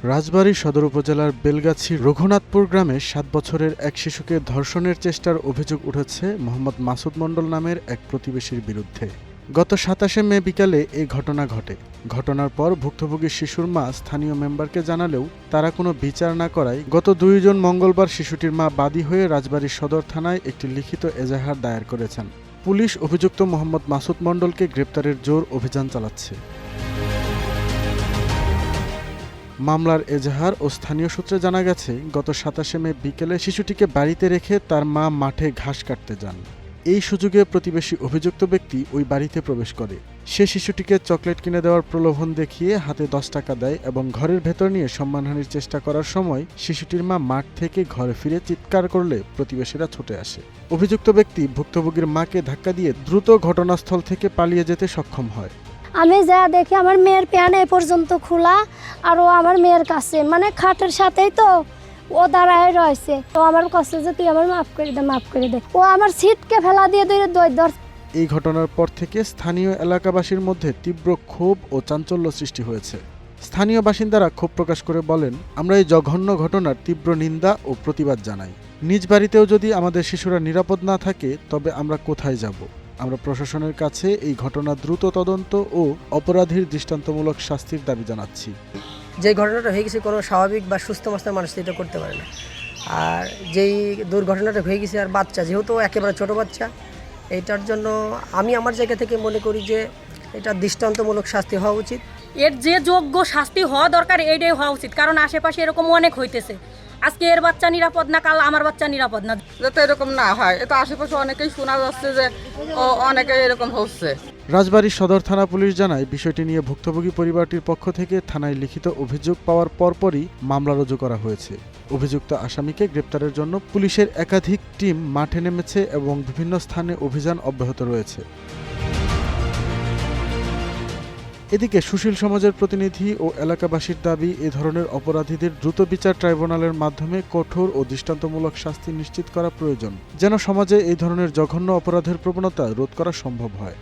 রাজবাড়ী সদর উপজেলার বেলগাছি রঘুনাথপুর গ্রামে ৭ বছরের এক শিশুকে ধর্ষণের চেষ্টার অভিযোগ উঠেছে মোহাম্মদ মাসুদ মণ্ডল নামের এক প্রতিবেশীর বিরুদ্ধে। গত ২৭শে মে বিকালে এই ঘটনা ঘটে। ঘটনার পর ভুক্তভোগী শিশুর মা স্থানীয় মেম্বারকে জানালেও তারা কোনো বিচার না করায় গত ২ জুন মঙ্গলবার শিশুটির মা বাদী হয়ে রাজবাড়ী সদর থানায় একটি লিখিত এজাহার দায়ের করেছেন। পুলিশ অভিযুক্ত মোহাম্মদ মাসুদ মণ্ডলকে গ্রেপ্তারের জোর অভিযান চালাচ্ছে। মামলার এজাহার ও স্থানীয় সূত্রে জানা গেছে, গত ২৭শে মে বিকেলে শিশুটিকে বাড়িতে রেখে তার মা মাঠে ঘাস কাটতে যান। এই সুযোগে প্রতিবেশী অভিযুক্ত ব্যক্তি ওই বাড়িতে প্রবেশ করে। সে শিশুটিকে চকলেট কিনে দেওয়ার প্রলোভন দেখিয়ে হাতে ১০ টাকা দেয় এবং ঘরের ভেতর নিয়ে সম্মানহানির চেষ্টা করার সময় শিশুটির মা মাঠ থেকে ঘরে ফিরে চিৎকার করলে প্রতিবেশীরা ছুটে আসে। অভিযুক্ত ব্যক্তি ভুক্তভোগীর মাকে ধাক্কা দিয়ে দ্রুত ঘটনাস্থল থেকে পালিয়ে যেতে সক্ষম হয়। আমি যা দেখি আমার মেয়ের প্যান এ পর্যন্ত খোলা, আর ও আমার মেয়ের কাছে মানে খাটের সাথেই তো ও দাঁড়ায় রয়েছে। তো আমার কাছে যে তুই আমার মাফ করে দে, ও আমার সিটকে ফেলা দিয়ে ধর। এই ঘটনার পর থেকে স্থানীয় এলাকাবাসীর মধ্যে তীব্র ক্ষোভ ও চাঞ্চল্য সৃষ্টি হয়েছে। স্থানীয় বাসিন্দারা ক্ষোভ প্রকাশ করে বলেন, আমরা এই জঘন্য ঘটনার তীব্র নিন্দা ও প্রতিবাদ জানাই। নিজ বাড়িতেও যদি আমাদের শিশুরা নিরাপদ না থাকে তবে আমরা কোথায় যাব? আমরা প্রশাসনের কাছে এই ঘটনা দ্রুত তদন্ত ও অপরাধীর দৃষ্টান্তমূলক শাস্তির দাবি জানাচ্ছি। যে ঘটনাটা হয়ে গেছে কোনো স্বাভাবিক বা সুস্থ অবস্থার মানুষ এটা করতে পারে না। আর যেই দুর্ঘটনাটা হয়ে গেছে আর বাচ্চা যেহেতু একেবারে ছোট বাচ্চা, এইটার জন্য আমি আমার জায়গা থেকে মনে করি যে এটা দৃষ্টান্তমূলক শাস্তি হওয়া উচিত। এর যে যোগ্য শাস্তি হওয়া দরকার এইটাই হওয়া উচিত, কারণ আশেপাশে এরকম অনেক হইতেছে। আজকে এর বাচ্চা নিরাপদ না, কাল আমার বাচ্চা নিরাপদ না। যাতে এরকম না হয়, এটা আশেপাশে অনেকেই শোনা যাচ্ছে যে অনেকেই এরকম হচ্ছে। রাজবাড়ী সদর থানা পুলিশ জানায়, বিষয়টি নিয়ে ভুক্তভোগী পরিবারটির পক্ষ থেকে থানায় লিখিত অভিযোগ পাওয়ার পরপরই মামলা রুজু করা হয়েছে। অভিযুক্ত আসামিকে গ্রেপ্তারের জন্য পুলিশের একাধিক টিম মাঠে নেমেছে এবং বিভিন্ন স্থানে অভিযান অব্যাহত রয়েছে। এদিকে সুশীল সমাজের প্রতিনিধি ও এলাকাবাসীর দাবি, এ ধরনের অপরাধীদের দ্রুত বিচার ট্রাইব্যুনালের মাধ্যমে কঠোর ও দৃষ্টান্তমূলক শাস্তি নিশ্চিত করা প্রয়োজন, যেন সমাজে এই ধরনের জঘন্য অপরাধের প্রবণতা রোধ করা সম্ভব হয়।